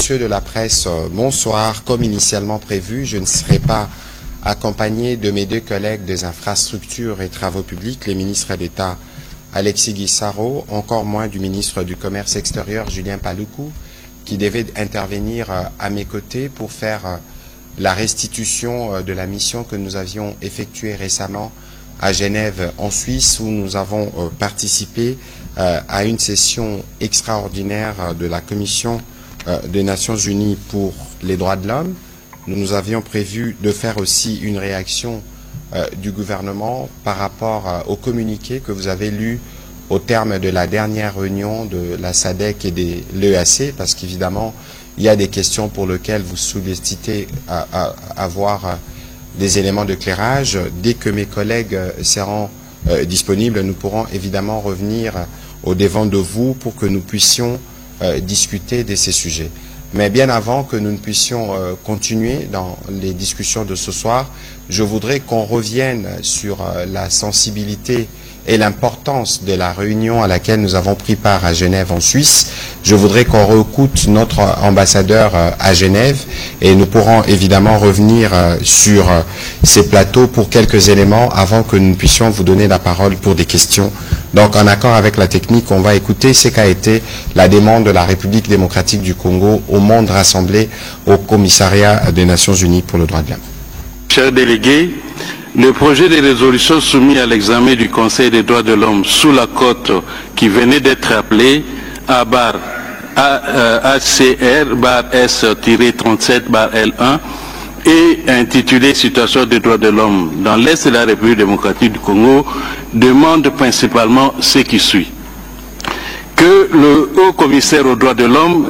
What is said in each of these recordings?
messieurs de la presse, bonsoir. Comme initialement prévu, je ne serai pas accompagné de mes deux collègues des infrastructures et travaux publics, les ministres d'État Alexis Guissaro, encore moins du ministre du Commerce extérieur Julien Paluku, qui devait intervenir à mes côtés pour faire la restitution de la mission que nous avions effectuée récemment à Genève en Suisse, où nous avons participé à une session extraordinaire de la Commission des Nations Unies pour les droits de l'homme. Nous avions prévu de faire aussi une réaction du gouvernement par rapport au communiqué que vous avez lu au terme de la dernière réunion de la SADC et de l'EAC, parce qu'évidemment, il y a des questions pour lesquelles vous sollicitez à avoir des éléments d'éclairage. Dès que mes collègues seront disponibles, nous pourrons évidemment revenir au devant de vous pour que nous puissions discuter de ces sujets. Mais bien avant que nous ne puissions continuer dans les discussions de ce soir, je voudrais qu'on revienne sur la sensibilité et l'importance de la réunion à laquelle nous avons pris part à Genève en Suisse. Je voudrais qu'on réécoute notre ambassadeur à Genève et nous pourrons évidemment revenir sur ces plateaux pour quelques éléments avant que nous puissions vous donner la parole pour des questions. Donc en accord avec la technique, on va écouter ce qu'a été la demande de la République démocratique du Congo au monde rassemblé au commissariat des Nations Unies pour le droit de l'homme. Chers délégués, le projet de résolution soumis à l'examen du Conseil des droits de l'homme sous la cote qui venait d'être appelé ACR-S-37-L1 et intitulé Situation des droits de l'homme dans l'Est de la République démocratique du Congo demande principalement ce qui suit. Que le haut commissaire aux droits de l'homme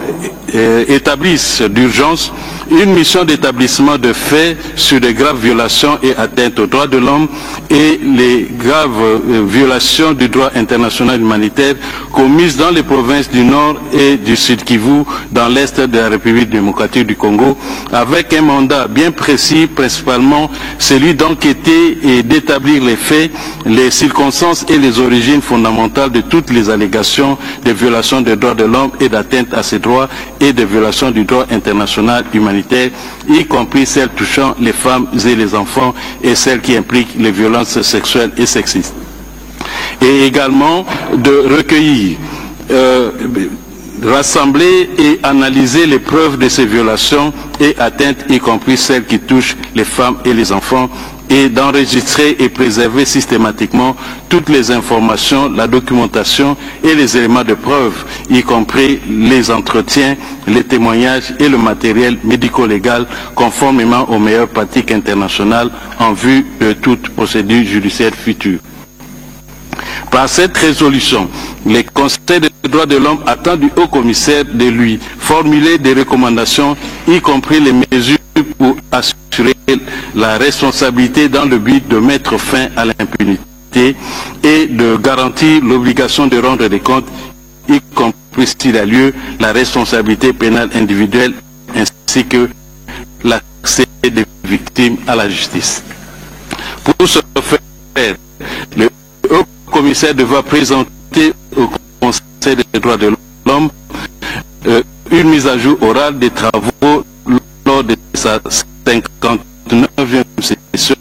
établisse d'urgence une mission d'établissement de faits sur de graves violations et atteintes aux droits de l'homme et les graves violations du droit international humanitaire commises dans les provinces du Nord et du Sud Kivu dans l'Est de la République démocratique du Congo, avec un mandat bien précis, principalement celui d'enquêter et d'établir les faits, les circonstances et les origines fondamentales de toutes les allégations de violations des droits de l'homme et d'atteinte à ces droits et de violations du droit international humanitaire, y compris celles touchant les femmes et les enfants et celles qui impliquent les violences sexuelles et sexistes. Et également de recueillir, rassembler et analyser les preuves de ces violations et atteintes, y compris celles qui touchent les femmes et les enfants, et d'enregistrer et préserver systématiquement toutes les informations, la documentation et les éléments de preuve, y compris les entretiens, les témoignages et le matériel médico-légal conformément aux meilleures pratiques internationales en vue de toute procédure judiciaire future. Par cette résolution, le Conseil des droits de l'homme attend du haut commissaire de lui formuler des recommandations, y compris les mesures pour assurer la responsabilité dans le but de mettre fin à l'impunité et de garantir l'obligation de rendre des comptes, y compris s'il a lieu la responsabilité pénale individuelle ainsi que l'accès des victimes à la justice. Pour ce faire, le haut commissaire devra présenter au Conseil des droits de l'homme une mise à jour orale des travaux lors de sa 59e session,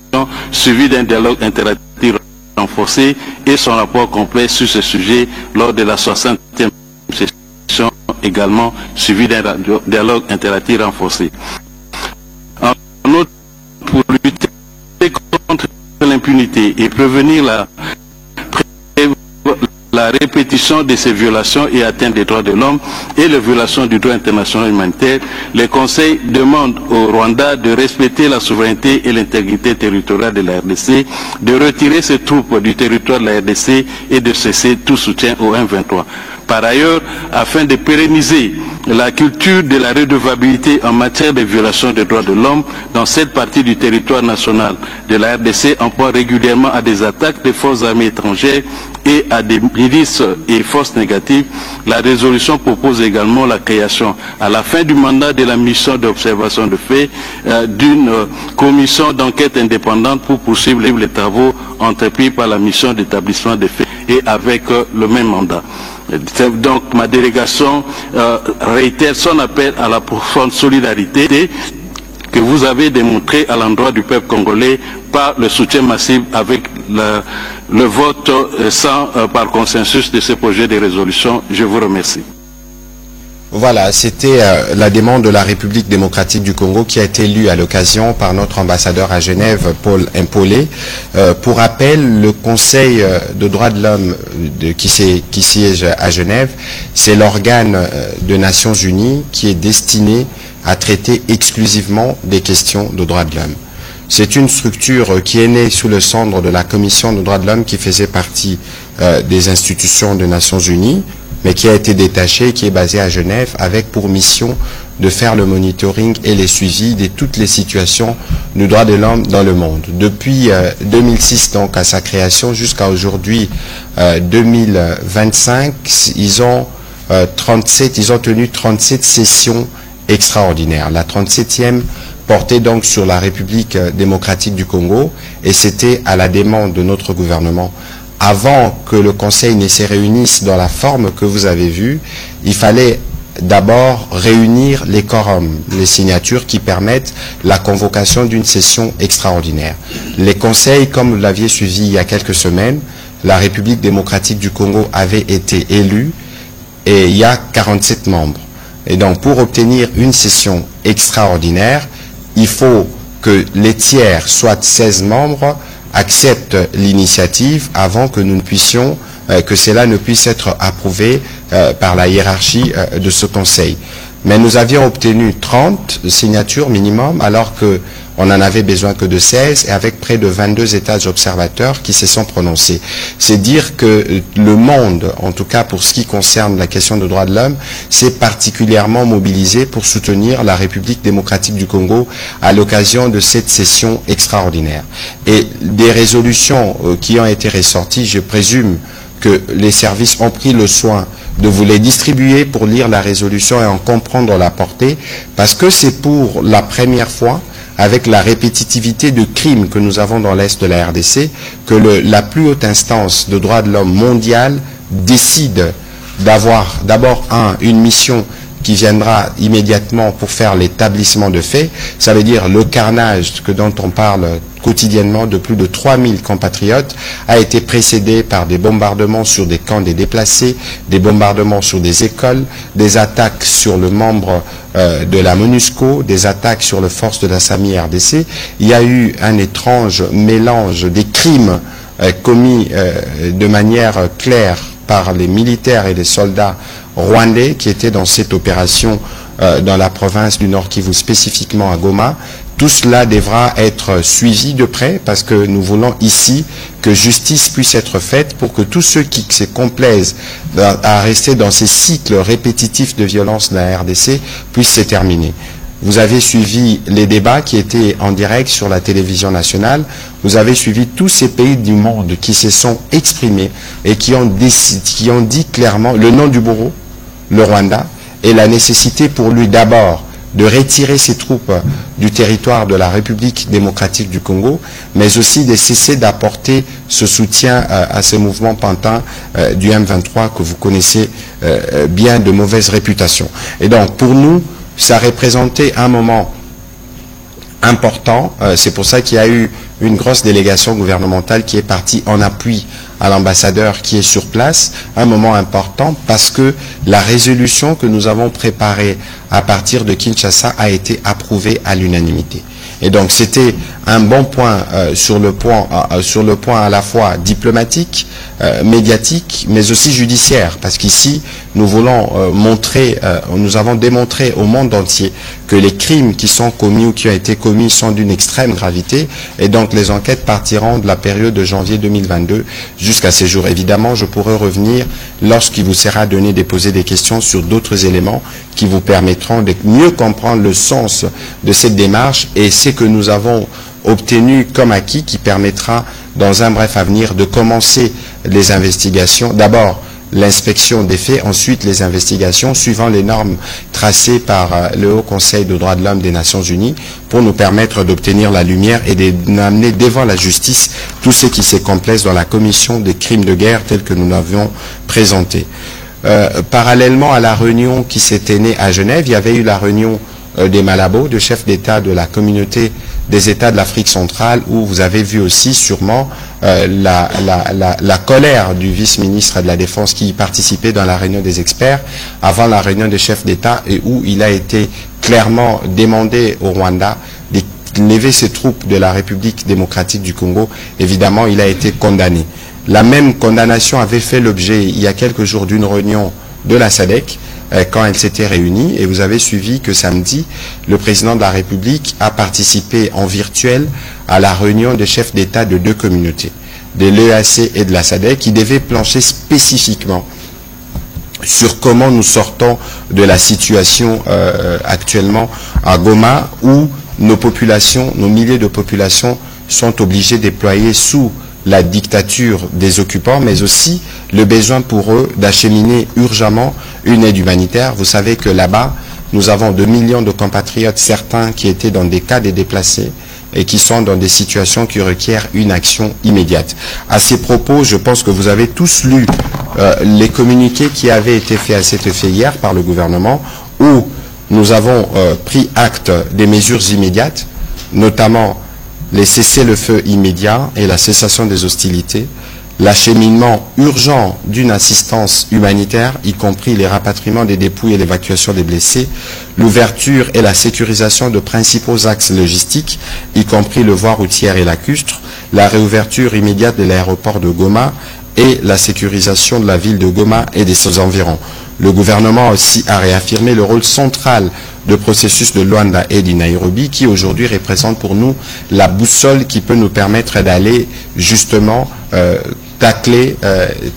suivie d'un dialogue interactif renforcé et son rapport complet sur ce sujet lors de la 60e session, également suivi d'un dialogue interactif renforcé. En outre, pour lutter contre l'impunité et prévenir la répétition de ces violations et atteintes des droits de l'homme et les violations du droit international humanitaire, le Conseil demande au Rwanda de respecter la souveraineté et l'intégrité territoriale de la RDC, de retirer ses troupes du territoire de la RDC et de cesser tout soutien au M23. Par ailleurs, afin de pérenniser la culture de la redevabilité en matière de violation des droits de l'homme dans cette partie du territoire national de la RDC en proie régulièrement à des attaques des forces armées étrangères et à des milices et forces négatives, la résolution propose également la création, à la fin du mandat de la mission d'observation de faits, d'une commission d'enquête indépendante pour poursuivre les travaux entrepris par la mission d'établissement des faits et avec le même mandat. Donc ma délégation réitère son appel à la profonde solidarité que vous avez démontré à l'endroit du peuple congolais par le soutien massif avec le vote par consensus de ce projet de résolution. Je vous remercie. Voilà, c'était la demande de la République démocratique du Congo qui a été lue à l'occasion par notre ambassadeur à Genève, Paul Impolé. Pour rappel, le Conseil de droits de l'homme qui siège à Genève, c'est l'organe des Nations Unies qui est destiné à traiter exclusivement des questions de droits de l'homme. C'est une structure qui est née sous le cendre de la Commission des droits de l'homme qui faisait partie des institutions des Nations Unies, mais qui a été détachée, qui est basée à Genève, avec pour mission de faire le monitoring et les suivis de toutes les situations du droit de l'homme dans le monde. Depuis 2006, donc à sa création, jusqu'à aujourd'hui 2025, ils ont tenu 37 sessions extraordinaires. La 37e portait donc sur la République démocratique du Congo, et c'était à la demande de notre gouvernement. Avant que le Conseil ne se réunisse dans la forme que vous avez vue, il fallait d'abord réunir les quorums, les signatures qui permettent la convocation d'une session extraordinaire. Les conseils, comme vous l'aviez suivi il y a quelques semaines, la République démocratique du Congo avait été élue et il y a 47 membres. Et donc pour obtenir une session extraordinaire, il faut que les tiers, soit 16 membres, acceptent l'initiative avant que nous ne puissions, que cela ne puisse être approuvé par la hiérarchie de ce Conseil. Mais nous avions obtenu 30 signatures minimum, alors qu'on n'en avait besoin que de 16, et avec près de 22 États observateurs qui se sont prononcés. C'est dire que le monde, en tout cas pour ce qui concerne la question des droits de l'homme, s'est particulièrement mobilisé pour soutenir la République démocratique du Congo à l'occasion de cette session extraordinaire. Et des résolutions qui ont été ressorties, je présume que les services ont pris le soin de vous les distribuer pour lire la résolution et en comprendre la portée, parce que c'est pour la première fois, avec la répétitivité de crimes que nous avons dans l'Est de la RDC, que la plus haute instance de droits de l'homme mondiale décide d'avoir d'abord une mission qui viendra immédiatement pour faire l'établissement de faits. Ça veut dire le carnage dont on parle quotidiennement de plus de 3000 compatriotes a été précédé par des bombardements sur des camps des déplacés, des bombardements sur des écoles, des attaques sur le membre de la MONUSCO, des attaques sur les forces de la SAMI RDC. Il y a eu un étrange mélange des crimes commis de manière claire par les militaires et les soldats rwandais qui étaient dans cette opération dans la province du Nord Kivu, spécifiquement à Goma. Tout cela devra être suivi de près parce que nous voulons ici que justice puisse être faite pour que tous ceux qui se complaisent à rester dans ces cycles répétitifs de violence de la RDC puissent se terminer. Vous avez suivi les débats qui étaient en direct sur la télévision nationale. Vous avez suivi tous ces pays du monde qui se sont exprimés et qui ont dit clairement le nom du bourreau, le Rwanda, et la nécessité pour lui d'abord de retirer ses troupes du territoire de la République démocratique du Congo, mais aussi de cesser d'apporter ce soutien à ce mouvement pantin du M23 que vous connaissez bien de mauvaise réputation. Et donc pour nous, ça représentait un moment important. C'est pour ça qu'il y a eu une grosse délégation gouvernementale qui est partie en appui à l'ambassadeur qui est sur place. Un moment important parce que la résolution que nous avons préparée à partir de Kinshasa a été approuvée à l'unanimité. Et donc c'était un bon point sur le point à la fois diplomatique, médiatique, mais aussi judiciaire, parce qu'ici nous voulons nous avons démontré au monde entier que les crimes qui sont commis ou qui ont été commis sont d'une extrême gravité, et donc les enquêtes partiront de la période de janvier 2022 jusqu'à ces jours. Évidemment, je pourrai revenir lorsqu'il vous sera donné de poser des questions sur d'autres éléments qui vous permettront de mieux comprendre le sens de cette démarche et ce que nous avons obtenu comme acquis qui permettra dans un bref avenir de commencer les investigations. D'abord l'inspection des faits, ensuite les investigations suivant les normes tracées par le Haut Conseil des droits de l'homme des Nations Unies pour nous permettre d'obtenir la lumière et d'amener devant la justice tous ceux qui se complaisent dans la commission des crimes de guerre tels que nous l'avions présenté. Parallèlement à la réunion qui s'était née à Genève, il y avait eu la réunion des Malabo, de chefs d'État de la communauté des États de l'Afrique centrale, où vous avez vu aussi sûrement la colère du vice-ministre de la Défense qui y participait dans la réunion des experts avant la réunion des chefs d'État, et où il a été clairement demandé au Rwanda de lever ses troupes de la République démocratique du Congo. Évidemment, il a été condamné. La même condamnation avait fait l'objet il y a quelques jours d'une réunion de la SADC quand elle s'était réunie, et vous avez suivi que samedi, le président de la République a participé en virtuel à la réunion des chefs d'État de deux communautés, de l'EAC et de la SADC, qui devaient plancher spécifiquement sur comment nous sortons de la situation actuellement à Goma, où nos populations, nos milliers de populations sont obligées de déployer sous la dictature des occupants, mais aussi le besoin pour eux d'acheminer urgemment une aide humanitaire. Vous savez que là-bas, nous avons 2 millions de compatriotes, certains qui étaient dans des cas de déplacés et qui sont dans des situations qui requièrent une action immédiate. À ces propos, je pense que vous avez tous lu les communiqués qui avaient été faits à cet effet hier par le gouvernement, où nous avons pris acte des mesures immédiates, notamment les cessez-le-feu immédiats et la cessation des hostilités, l'acheminement urgent d'une assistance humanitaire, y compris les rapatriements des dépouilles et l'évacuation des blessés, l'ouverture et la sécurisation de principaux axes logistiques, y compris le voie routière et lacustre, la réouverture immédiate de l'aéroport de Goma et la sécurisation de la ville de Goma et des environs. Le gouvernement aussi a réaffirmé le rôle central de processus de Luanda et de Nairobi, qui aujourd'hui représente pour nous la boussole qui peut nous permettre d'aller justement tacler,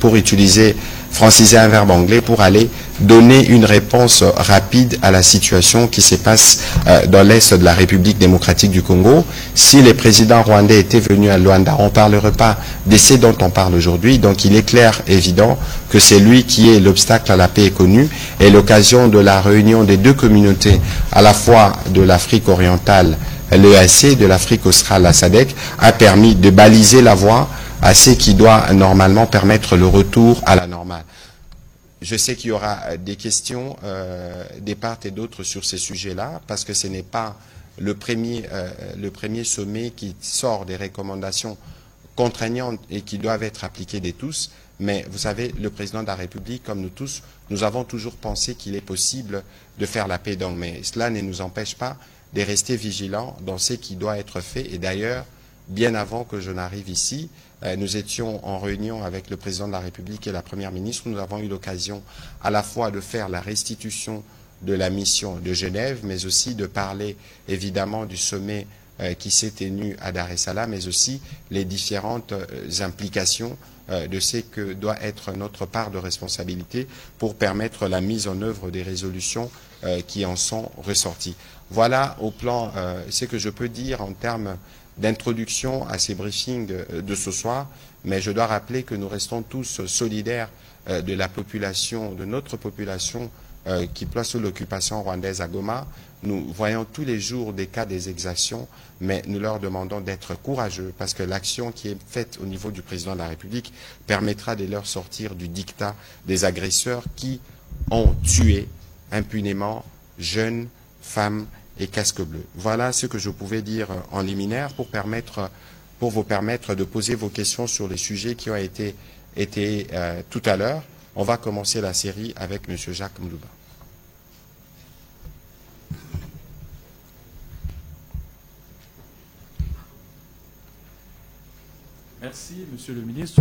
pour utiliser, franciser un verbe anglais, pour aller donner une réponse rapide à la situation qui se passe dans l'est de la République démocratique du Congo. Si les présidents rwandais étaient venus à Luanda, on ne parlerait pas de ce dont on parle aujourd'hui. Donc il est clair, évident, que c'est lui qui est l'obstacle à la paix est connu, et l'occasion de la réunion des deux communautés, à la fois de l'Afrique orientale, l'EAC, de l'Afrique australe, la SADC, a permis de baliser la voie à ce qui doit normalement permettre le retour à la normale. Je sais qu'il y aura des questions des part et d'autres sur ces sujets-là, parce que ce n'est pas le premier sommet qui sort des recommandations contraignantes et qui doivent être appliquées de tous. Mais vous savez, le président de la République, comme nous tous, nous avons toujours pensé qu'il est possible de faire la paix. Donc, mais cela ne nous empêche pas de rester vigilants dans ce qui doit être fait. Et d'ailleurs, bien avant que je n'arrive ici, nous étions en réunion avec le président de la République et la première ministre. Nous avons eu l'occasion à la fois de faire la restitution de la mission de Genève, mais aussi de parler évidemment du sommet qui s'est tenu à Dar es Salaam, mais aussi les différentes implications de ce que doit être notre part de responsabilité pour permettre la mise en œuvre des résolutions qui en sont ressorties. Voilà au plan ce que je peux dire en termes d'introduction à ces briefings de ce soir, mais je dois rappeler que nous restons tous solidaires de la population, de notre population qui place sous l'occupation rwandaise à Goma. Nous voyons tous les jours des cas des exactions, mais nous leur demandons d'être courageux, parce que l'action qui est faite au niveau du président de la République permettra de leur sortir du diktat des agresseurs qui ont tué impunément jeunes, femmes et casques bleus. Voilà ce que je pouvais dire en liminaire pour vous permettre de poser vos questions sur les sujets qui ont été tout à l'heure. On va commencer la série avec M. Jacques Mlouba. Merci, Monsieur le Ministre.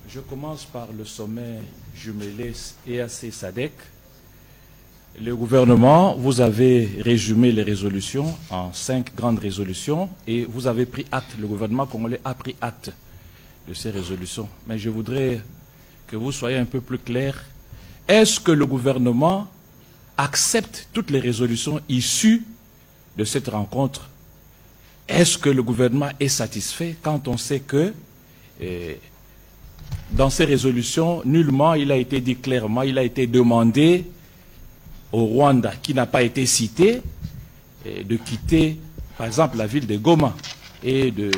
Je commence par le sommet jumelé EAC-SADC. Le gouvernement, vous avez résumé les résolutions en 5 grandes résolutions et vous avez pris acte, le gouvernement congolais a pris acte de ces résolutions. Mais je voudrais que vous soyez un peu plus clair. Est-ce que le gouvernement accepte toutes les résolutions issues de cette rencontre? Est-ce que le gouvernement est satisfait quand on sait que dans ces résolutions, nullement il a été dit clairement, il a été demandé au Rwanda, qui n'a pas été cité, de quitter, par exemple, la ville de Goma et de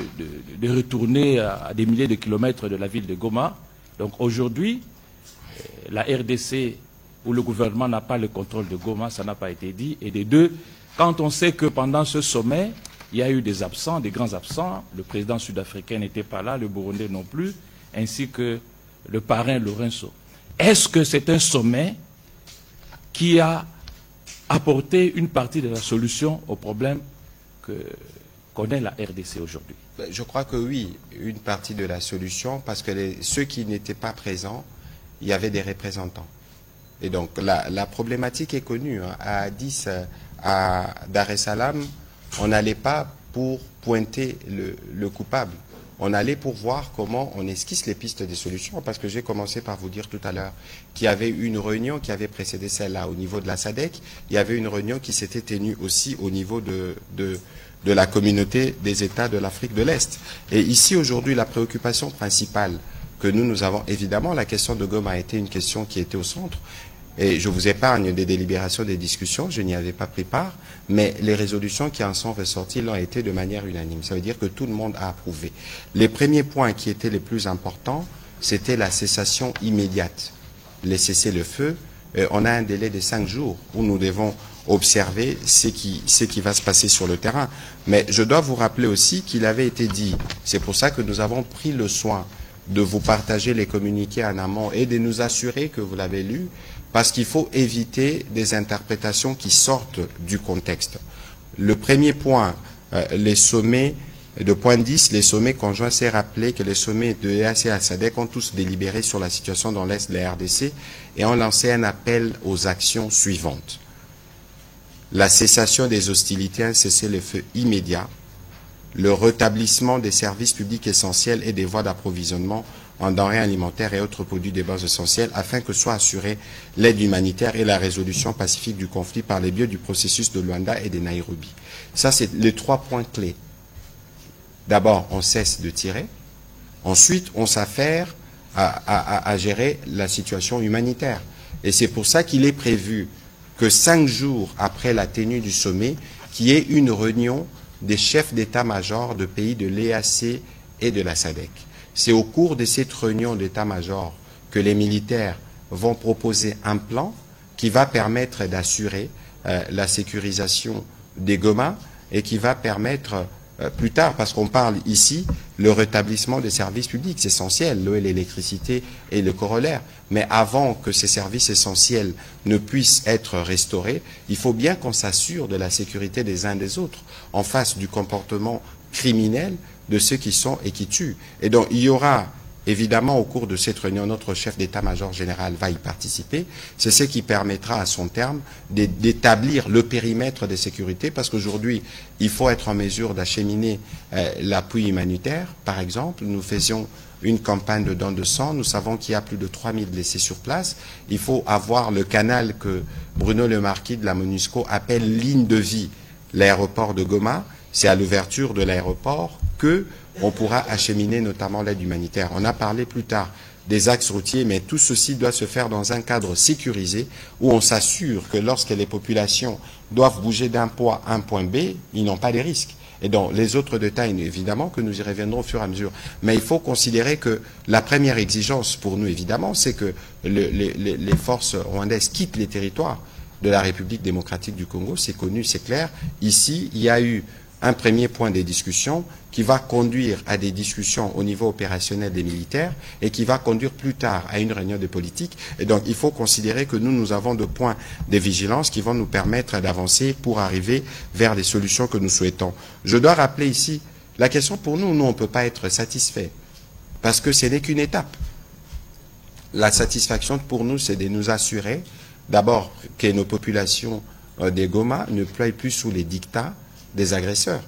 retourner à des milliers de kilomètres de la ville de Goma. Donc aujourd'hui, la RDC où le gouvernement n'a pas le contrôle de Goma, ça n'a pas été dit. Et des deux, quand on sait que pendant ce sommet, il y a eu des absents, des grands absents, le président sud-africain n'était pas là, le Burundais non plus, ainsi que le parrain Lourenço. Est-ce que c'est un sommet qui a apporté une partie de la solution au problème que connaît la RDC aujourd'hui? Je crois que oui, une partie de la solution, parce que ceux qui n'étaient pas présents, il y avait des représentants. Et donc la problématique est connue. Hein. À Addis, à Dar es Salaam, on n'allait pas pour pointer le coupable. On allait pour voir comment on esquisse les pistes des solutions, parce que j'ai commencé par vous dire tout à l'heure qu'il y avait une réunion qui avait précédé celle-là au niveau de la SADC. Il y avait une réunion qui s'était tenue aussi au niveau de la communauté des États de l'Afrique de l'Est. Et ici, aujourd'hui, la préoccupation principale que nous avons, évidemment, la question de Goma a été une question qui était au centre. Et je vous épargne des délibérations, des discussions, je n'y avais pas pris part, mais les résolutions qui en sont ressorties l'ont été de manière unanime. Ça veut dire que tout le monde a approuvé. Les premiers points qui étaient les plus importants, c'était la cessation immédiate, les cessez-le-feu. On a un délai de 5 jours où nous devons observer ce qui va se passer sur le terrain. Mais je dois vous rappeler aussi qu'il avait été dit, c'est pour ça que nous avons pris le soin de vous partager les communiqués en amont et de nous assurer que vous l'avez lu, parce qu'il faut éviter des interprétations qui sortent du contexte. Le premier point, les sommets de point 10, les sommets conjoints, c'est rappelé que les sommets de l'EAC et la SADC ont tous délibéré sur la situation dans l'Est de la RDC et ont lancé un appel aux actions suivantes. La cessation des hostilités, un cessez-le-feu immédiat, le rétablissement des services publics essentiels et des voies d'approvisionnement en denrées alimentaires et autres produits de base essentiels afin que soit assurée l'aide humanitaire et la résolution pacifique du conflit par les biais du processus de Luanda et de Nairobi. Ça, c'est les 3 points clés. D'abord, on cesse de tirer. Ensuite, on s'affaire à gérer la situation humanitaire. Et c'est pour ça qu'il est prévu que 5 jours après la tenue du sommet, qu'il y ait une réunion des chefs d'état-major de pays de l'EAC et de la SADC. C'est au cours de cette réunion d'état-major que les militaires vont proposer un plan qui va permettre d'assurer la sécurisation des Goma et qui va permettre plus tard, parce qu'on parle ici, le rétablissement des services publics, c'est essentiel, l'eau et l'électricité et le corollaire. Mais avant que ces services essentiels ne puissent être restaurés, il faut bien qu'on s'assure de la sécurité des uns des autres en face du comportement criminel de ceux qui sont et qui tuent. Et donc il y aura évidemment au cours de cette réunion, notre chef d'état-major général va y participer. C'est ce qui permettra à son terme d'établir le périmètre de sécurité, parce qu'aujourd'hui il faut être en mesure d'acheminer l'appui humanitaire. Par exemple, nous faisions une campagne de dons de sang, nous savons qu'il y a plus de 3000 blessés sur place. Il faut avoir le canal que Bruno Le Marquis de la MONUSCO appelle ligne de vie, l'aéroport de Goma. C'est à l'ouverture de l'aéroport que on pourra acheminer notamment l'aide humanitaire. On a parlé plus tard des axes routiers, mais tout ceci doit se faire dans un cadre sécurisé où on s'assure que lorsque les populations doivent bouger d'un point A à un point B, ils n'ont pas de risques. Et donc les autres détails, évidemment, que nous y reviendrons au fur et à mesure. Mais il faut considérer que la première exigence pour nous, évidemment, c'est que les forces rwandaises quittent les territoires de la République démocratique du Congo. C'est connu, c'est clair. Ici, il y a eu un premier point des discussions qui va conduire à des discussions au niveau opérationnel des militaires et qui va conduire plus tard à une réunion de politique. Et donc, il faut considérer que nous avons deux points de vigilance qui vont nous permettre d'avancer pour arriver vers les solutions que nous souhaitons. Je dois rappeler ici, la question pour nous, on ne peut pas être satisfait parce que ce n'est qu'une étape. La satisfaction pour nous, c'est de nous assurer d'abord que nos populations des Goma ne ploient plus sous les dictats des agresseurs.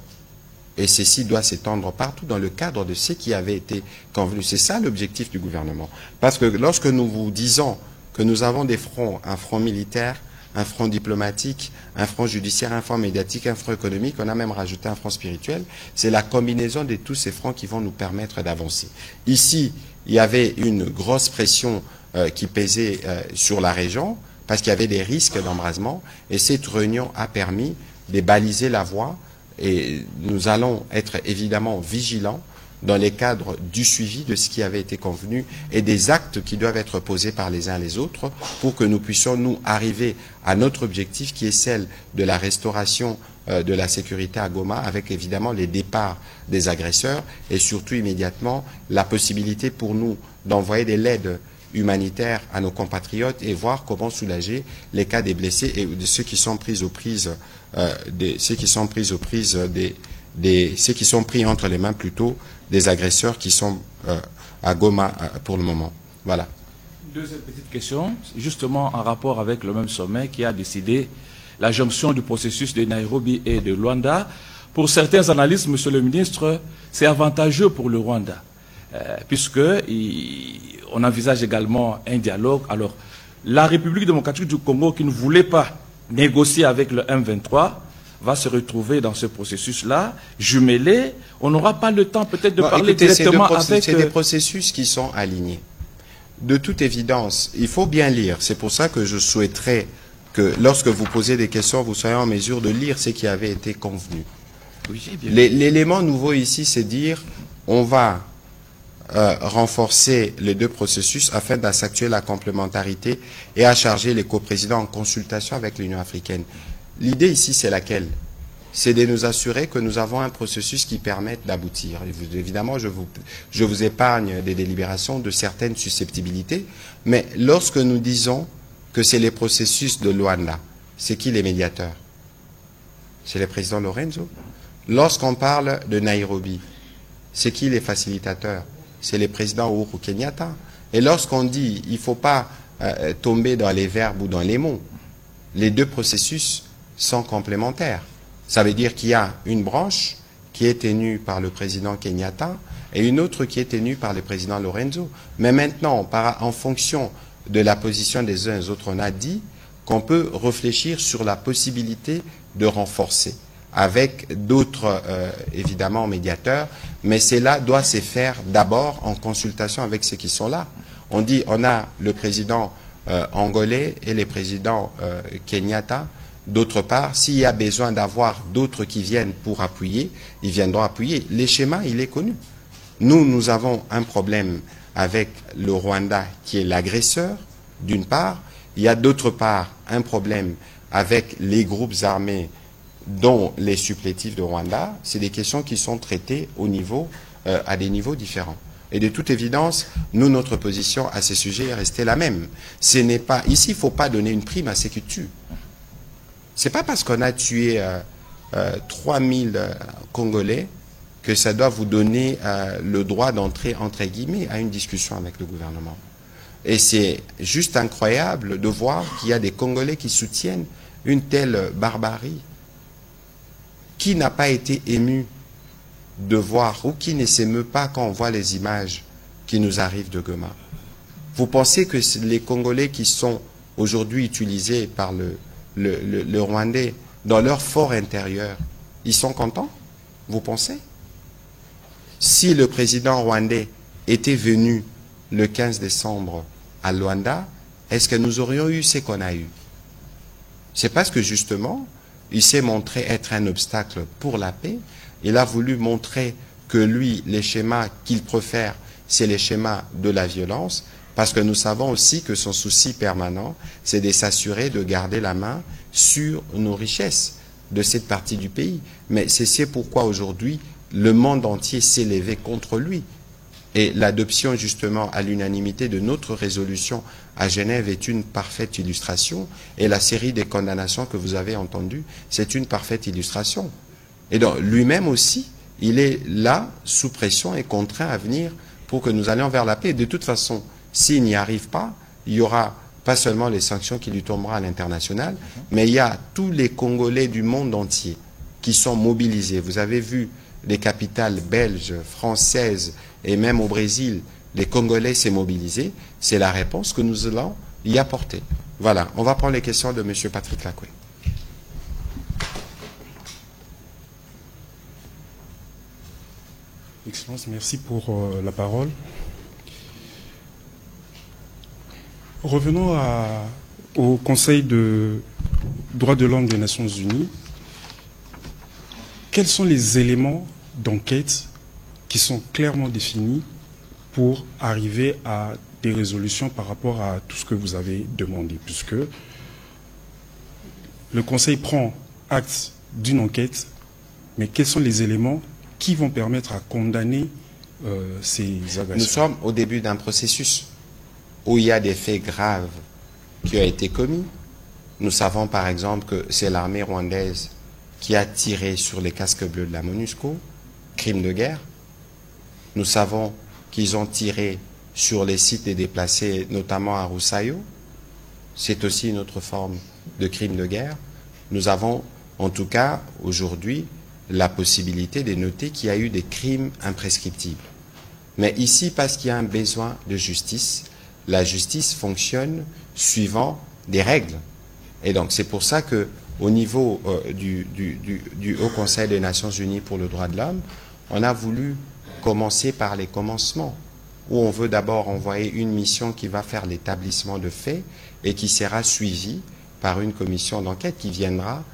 Et ceci doit s'étendre partout dans le cadre de ce qui avait été convenu. C'est ça l'objectif du gouvernement. Parce que lorsque nous vous disons que nous avons des fronts, un front militaire, un front diplomatique, un front judiciaire, un front médiatique, un front économique, on a même rajouté un front spirituel, c'est la combinaison de tous ces fronts qui vont nous permettre d'avancer. Ici, il y avait une grosse pression qui pesait sur la région, parce qu'il y avait des risques d'embrasement, et cette réunion a permis de baliser la voie, et nous allons être évidemment vigilants dans les cadres du suivi de ce qui avait été convenu et des actes qui doivent être posés par les uns les autres pour que nous puissions, nous, arriver à notre objectif qui est celle de la restauration de la sécurité à Goma, avec évidemment les départs des agresseurs et surtout immédiatement la possibilité pour nous d'envoyer de l'aide humanitaire à nos compatriotes et voir comment soulager les cas des blessés et de ceux qui sont pris ceux qui sont pris entre les mains plutôt des agresseurs qui sont à Goma pour le moment. Voilà. Deuxième petite question, justement en rapport avec le même sommet qui a décidé la jonction du processus de Nairobi et de Luanda. Pour certains analystes, Monsieur le ministre, c'est avantageux pour le Rwanda, puisque on envisage également un dialogue. Alors, la République démocratique du Congo, qui ne voulait pas négocier avec le M23, va se retrouver dans ce processus-là, jumelé. On n'aura pas le temps peut-être de parler directement avec... C'est des processus qui sont alignés. De toute évidence, il faut bien lire. C'est pour ça que je souhaiterais que lorsque vous posez des questions, vous soyez en mesure de lire ce qui avait été convenu. Oui, l'élément nouveau ici, c'est dire on va renforcer les deux processus afin d'accentuer la complémentarité et à charger les coprésidents en consultation avec l'Union africaine. L'idée ici, c'est laquelle? C'est de nous assurer que nous avons un processus qui permette d'aboutir. Évidemment, je vous épargne des délibérations de certaines susceptibilités, mais lorsque nous disons que c'est les processus de Luanda, c'est qui les médiateurs? C'est le président Lorenzo. Lorsqu'on parle de Nairobi, c'est qui les facilitateurs? C'est le président Uhuru Kenyatta. Et lorsqu'on dit il ne faut pas tomber dans les verbes ou dans les mots, les deux processus sont complémentaires. Ça veut dire qu'il y a une branche qui est tenue par le président Kenyatta et une autre qui est tenue par le président Lorenzo. Mais maintenant, en fonction de la position des uns et des autres, on a dit qu'on peut réfléchir sur la possibilité de renforcer avec d'autres, évidemment, médiateurs, mais cela doit se faire d'abord en consultation avec ceux qui sont là. On dit, on a le président angolais et le président Kenyatta. D'autre part, s'il y a besoin d'avoir d'autres qui viennent pour appuyer, ils viendront appuyer. Les schémas, il est connu. Nous avons un problème avec le Rwanda qui est l'agresseur, d'une part. Il y a d'autre part un problème avec les groupes armés dont les supplétifs de Rwanda. C'est des questions qui sont traitées au niveau, à des niveaux différents. Et de toute évidence, nous, notre position à ces sujets est restée la même. Ce n'est pas, ici, il ne faut pas donner une prime à ceux qui tuent. Ce n'est pas parce qu'on a tué 3000 Congolais que ça doit vous donner le droit d'entrer, entre guillemets, à une discussion avec le gouvernement. Et c'est juste incroyable de voir qu'il y a des Congolais qui soutiennent une telle barbarie. Qui n'a pas été ému de voir ou qui ne s'émeut pas quand on voit les images qui nous arrivent de Goma? Vous pensez que les Congolais qui sont aujourd'hui utilisés par le Rwandais dans leur fort intérieur, ils sont contents? Vous pensez? Si le président rwandais était venu le 15 décembre à Luanda, est-ce que nous aurions eu ce qu'on a eu? C'est parce que justement, il s'est montré être un obstacle pour la paix. Il a voulu montrer que lui, les schémas qu'il préfère, c'est les schémas de la violence, parce que nous savons aussi que son souci permanent, c'est de s'assurer de garder la main sur nos richesses de cette partie du pays. Mais c'est pourquoi aujourd'hui, le monde entier s'est levé contre lui. Et l'adoption justement à l'unanimité de notre résolution à Genève est une parfaite illustration. Et la série des condamnations que vous avez entendues, c'est une parfaite illustration. Et donc lui-même aussi, il est là, sous pression et contraint à venir pour que nous allions vers la paix. De toute façon, s'il n'y arrive pas, il y aura pas seulement les sanctions qui lui tomberont à l'international, mais il y a tous les Congolais du monde entier qui sont mobilisés. Vous avez vu les capitales belges, françaises et même au Brésil, les Congolais s'est mobilisés. C'est la réponse que nous allons y apporter. Voilà, on va prendre les questions de M. Patrick Lacoué. Excellence, merci pour la parole. Revenons au Conseil de droits de l'homme des Nations Unies. Quels sont les éléments d'enquête qui sont clairement définis pour arriver à des résolutions par rapport à tout ce que vous avez demandé, puisque le Conseil prend acte d'une enquête, mais quels sont les éléments qui vont permettre à condamner ces agressions? Nous sommes au début d'un processus où il y a des faits graves qui ont été commis. Nous savons par exemple que c'est l'armée rwandaise qui a tiré sur les casques bleus de la MONUSCO, crime de guerre. Nous savons qu'ils ont tiré sur les sites des déplacés, notamment à Roussayo. C'est aussi une autre forme de crime de guerre. Nous avons en tout cas aujourd'hui la possibilité de noter qu'il y a eu des crimes imprescriptibles. Mais ici, parce qu'il y a un besoin de justice, la justice fonctionne suivant des règles. Et donc c'est pour ça que au niveau du Haut Conseil des Nations Unies pour le droit de l'homme, on a voulu commencer par les commencements, où on veut d'abord envoyer une mission qui va faire l'établissement de faits et qui sera suivie par une commission d'enquête qui viendra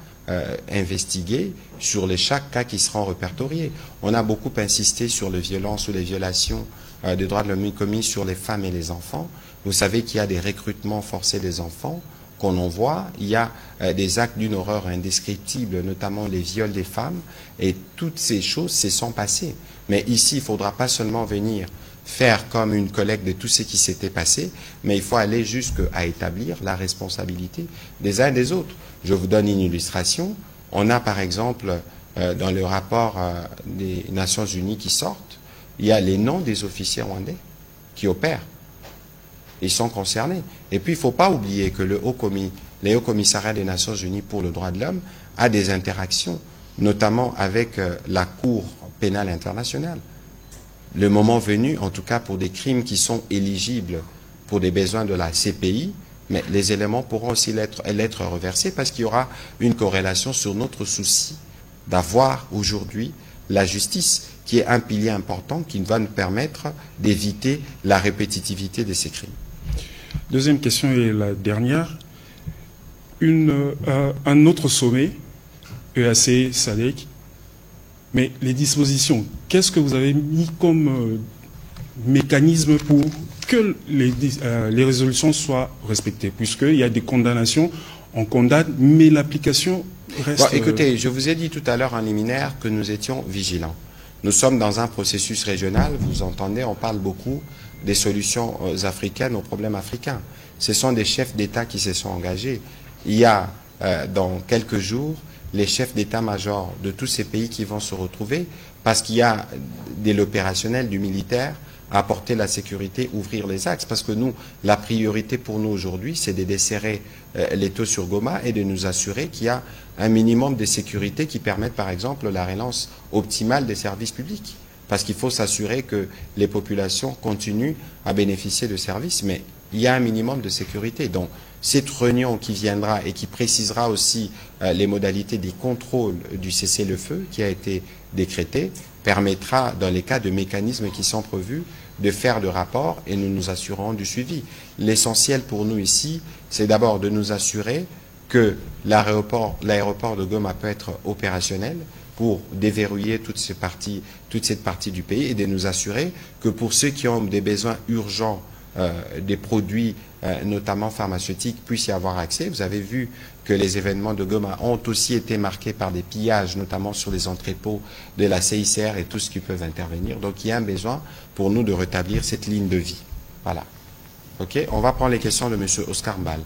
investiguer sur chaque cas qui seront répertoriés. On a beaucoup insisté sur les violences ou les violations des droits de l'homme commis sur les femmes et les enfants. Vous savez qu'il y a des recrutements forcés des enfants qu'on envoie, il y a des actes d'une horreur indescriptible, notamment les viols des femmes, et toutes ces choses se sont passées. Mais ici, il ne faudra pas seulement venir faire comme une collecte de tout ce qui s'était passé, mais il faut aller jusqu'à établir la responsabilité des uns et des autres. Je vous donne une illustration. On a par exemple, dans le rapport des Nations Unies qui sortent, il y a les noms des officiers rwandais qui opèrent. Ils sont concernés. Et puis, il ne faut pas oublier que le Haut Commissariat des Nations Unies pour le droit de l'homme a des interactions, notamment avec la Cour pénale internationale. Le moment venu, en tout cas pour des crimes qui sont éligibles pour des besoins de la CPI, mais les éléments pourront aussi l'être reversés parce qu'il y aura une corrélation sur notre souci d'avoir aujourd'hui la justice, qui est un pilier important qui va nous permettre d'éviter la répétitivité de ces crimes. Deuxième question et la dernière. Un autre sommet, EAC, SADC, mais les dispositions, qu'est-ce que vous avez mis comme mécanisme pour que les résolutions soient respectées? Puisqu'il y a des condamnations, on condamne, mais l'application reste... Bon, écoutez, je vous ai dit tout à l'heure en liminaire que nous étions vigilants. Nous sommes dans un processus régional, vous entendez, on parle beaucoup des solutions africaines aux problèmes africains. Ce sont des chefs d'État qui se sont engagés. Il y a, dans quelques jours, les chefs d'état-major de tous ces pays qui vont se retrouver parce qu'il y a de l'opérationnel, du militaire, à apporter la sécurité, ouvrir les axes. Parce que nous, la priorité pour nous aujourd'hui, c'est de desserrer l'étau sur Goma et de nous assurer qu'il y a un minimum de sécurité qui permette, par exemple, la relance optimale des services publics. Parce qu'il faut s'assurer que les populations continuent à bénéficier de services, mais il y a un minimum de sécurité. Donc, cette réunion qui viendra et qui précisera aussi les modalités des contrôles du cessez-le-feu qui a été décrété, permettra, dans les cas de mécanismes qui sont prévus, de faire le rapport et nous nous assurerons du suivi. L'essentiel pour nous ici, c'est d'abord de nous assurer que l'aéroport de Goma peut être opérationnel pour déverrouiller toute cette partie du pays et de nous assurer que pour ceux qui ont des besoins urgents des produits, notamment pharmaceutiques, puissent y avoir accès. Vous avez vu que les événements de Goma ont aussi été marqués par des pillages, notamment sur les entrepôts de la CICR et tout ce qui peut intervenir. Donc il y a un besoin pour nous de rétablir cette ligne de vie. Voilà. OK, on va prendre les questions de M. Oscar Mbal.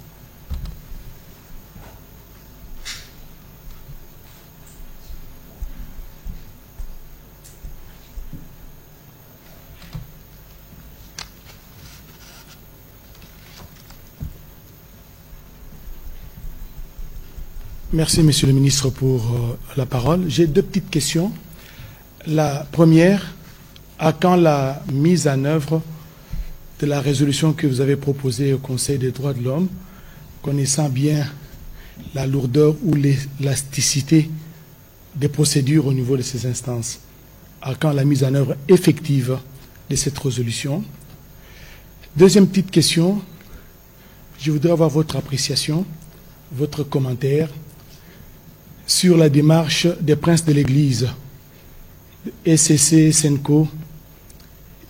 Merci, Monsieur le Ministre, pour la parole. J'ai deux petites questions. La première, à quand la mise en œuvre de la résolution que vous avez proposée au Conseil des droits de l'homme, connaissant bien la lourdeur ou l'élasticité des procédures au niveau de ces instances? À quand la mise en œuvre effective de cette résolution? Deuxième petite question, je voudrais avoir votre appréciation, votre commentaire sur la démarche des princes de l'Église, ECC, SENCO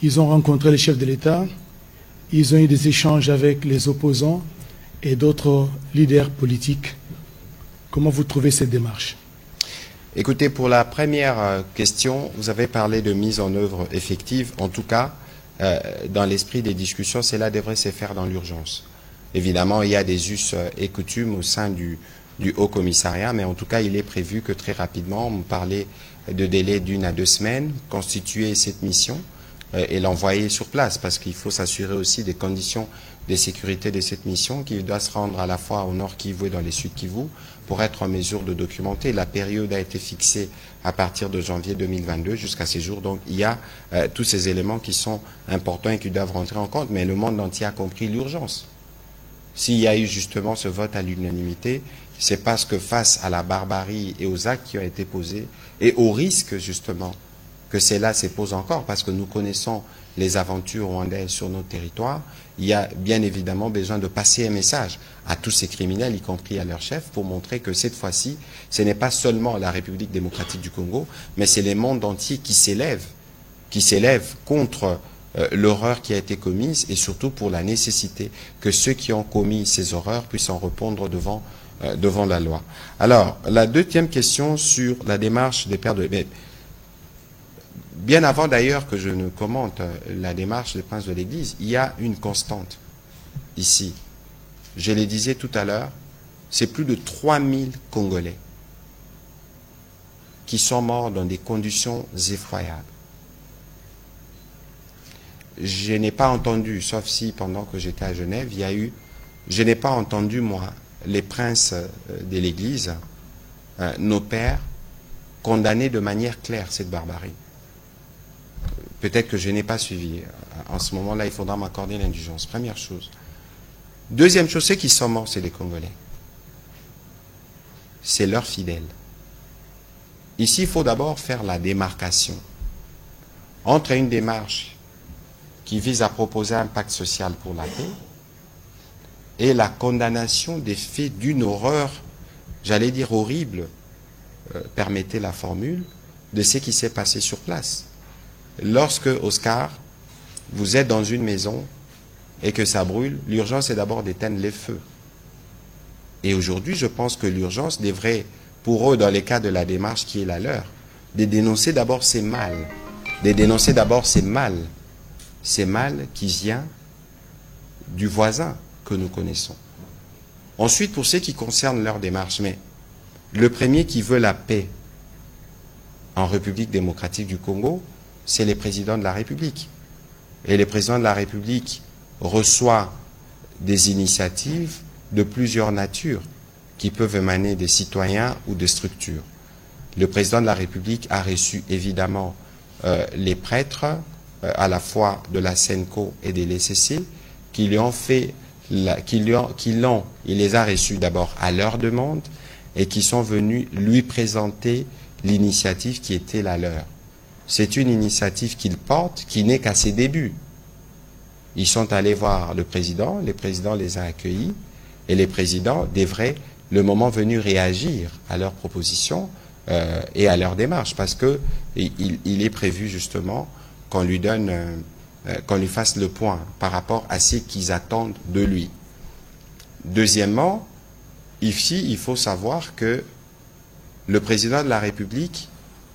ils ont rencontré les chefs de l'État, ils ont eu des échanges avec les opposants et d'autres leaders politiques. Comment vous trouvez cette démarche? Écoutez, pour la première question, vous avez parlé de mise en œuvre effective. En tout cas, dans l'esprit des discussions, cela devrait se faire dans l'urgence. Évidemment, il y a des us et coutumes au sein du Haut Commissariat, mais en tout cas, il est prévu que très rapidement, on parlait de délai d'1 à 2 semaines, constituer cette mission et l'envoyer sur place, parce qu'il faut s'assurer aussi des conditions de sécurité de cette mission qui doit se rendre à la fois au nord Kivu et dans les sud Kivu pour être en mesure de documenter. La période a été fixée à partir de janvier 2022 jusqu'à ces jours. Donc il y a tous ces éléments qui sont importants et qui doivent rentrer en compte, mais le monde entier a compris l'urgence. S'il y a eu justement ce vote à l'unanimité, c'est parce que face à la barbarie et aux actes qui ont été posés et au risque justement que cela se pose encore, parce que nous connaissons les aventures rwandaises sur notre territoire, il y a bien évidemment besoin de passer un message à tous ces criminels, y compris à leur chef, pour montrer que cette fois-ci, ce n'est pas seulement la République démocratique du Congo, mais c'est le monde entier qui s'élève contre l'horreur qui a été commise et surtout pour la nécessité que ceux qui ont commis ces horreurs puissent en répondre devant la loi. Alors, la deuxième question sur la démarche des pères de... Bien avant d'ailleurs que je ne commente la démarche des princes de l'Église, il y a une constante ici. Je le disais tout à l'heure, c'est plus de 3000 Congolais qui sont morts dans des conditions effroyables. Je n'ai pas entendu, sauf si pendant que j'étais à Genève, je n'ai pas entendu, moi, les princes de l'Église, nos pères, condamner de manière claire cette barbarie. Peut-être que je n'ai pas suivi. En ce moment-là, il faudra m'accorder l'indulgence. Première chose. Deuxième chose, ceux qui sont morts, c'est les Congolais. C'est leurs fidèles. Ici, il faut d'abord faire la démarcation entre une démarche qui vise à proposer un pacte social pour la paix et la condamnation des faits d'une horreur, j'allais dire horrible, permettez la formule, de ce qui s'est passé sur place. Lorsque, Oscar, vous êtes dans une maison et que ça brûle, l'urgence est d'abord d'éteindre les feux. Et aujourd'hui, je pense que l'urgence devrait, pour eux, dans les cas de la démarche qui est la leur, de dénoncer d'abord ces mal, ces mal qui vient du voisin que nous connaissons. Ensuite, pour ce qui concerne leur démarche, mais le premier qui veut la paix en République démocratique du Congo, c'est le président de la République. Et le président de la République reçoit des initiatives de plusieurs natures qui peuvent émaner des citoyens ou des structures. Le président de la République a reçu évidemment les prêtres, à la fois de la SENCO et de l'ECC, qui lui ont fait, il les a reçus d'abord à leur demande et qui sont venus lui présenter l'initiative qui était la leur. C'est une initiative qu'ils portent, qui n'est qu'à ses débuts. Ils sont allés voir le président les a accueillis, et les présidents devraient, le moment venu, réagir à leurs propositions et à leur démarche, parce que il est prévu justement qu'on lui fasse le point par rapport à ce qu'ils attendent de lui. Deuxièmement, ici, il faut savoir que le président de la République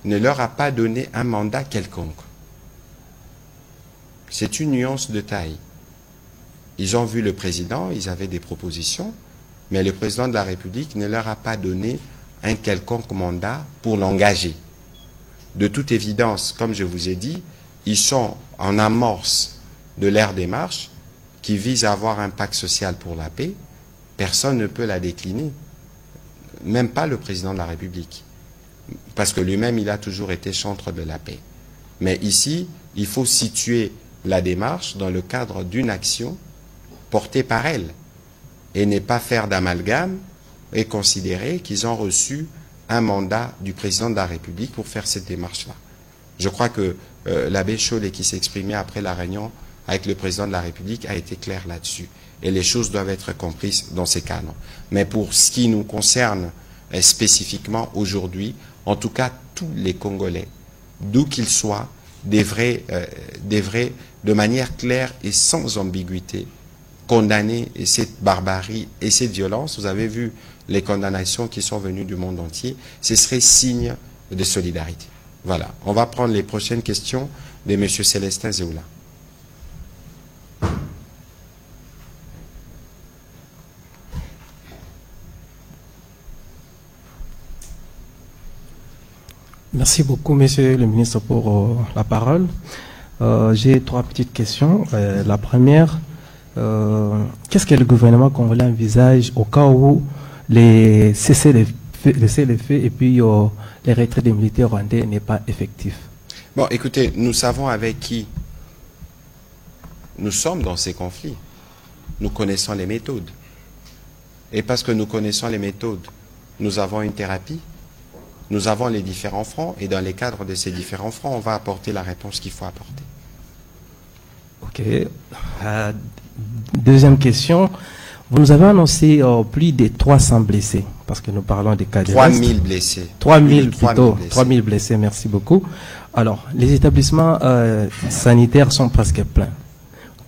ne leur a pas donné un mandat quelconque. C'est une nuance de taille. Ils ont vu le président, ils avaient des propositions, mais le président de la République ne leur a pas donné un quelconque mandat pour l'engager. De toute évidence, comme je vous ai dit, ils sont en amorce de leur démarche qui vise à avoir un pacte social pour la paix. Personne ne peut la décliner, même pas le président de la République. Parce que lui-même, il a toujours été chantre de la paix. Mais ici, il faut situer la démarche dans le cadre d'une action portée par elle et ne pas faire d'amalgame et considérer qu'ils ont reçu un mandat du président de la République pour faire cette démarche-là. Je crois que l'abbé Chollet, qui s'exprimait après la réunion avec le président de la République, a été clair là-dessus. Et les choses doivent être comprises dans ces cadres. Mais pour ce qui nous concerne spécifiquement aujourd'hui, en tout cas tous les Congolais, d'où qu'ils soient, devrait de manière claire et sans ambiguïté condamner cette barbarie et cette violence. Vous avez vu les condamnations qui sont venues du monde entier. Ce serait signe de solidarité. Voilà. On va prendre les prochaines questions de M. Célestin Zéoula. Merci beaucoup, Monsieur le ministre, pour la parole. J'ai 3 petites questions. La première, qu'est-ce que le gouvernement congolais envisage au cas où les cessez-le-feu et puis les retraits des militaires rwandais n'est pas effectif? Bon, écoutez, nous savons avec qui nous sommes dans ces conflits. Nous connaissons les méthodes. Et parce que nous connaissons les méthodes, nous avons une thérapie. Nous avons les différents fronts et dans les cadres de ces différents fronts, on va apporter la réponse qu'il faut apporter. Ok. Deuxième question. Vous nous avez annoncé plus de 300 blessés, parce que nous parlons des cas de 3000 blessés. 3000 plutôt. 3000 blessés, merci beaucoup. Alors, les établissements sanitaires sont presque pleins.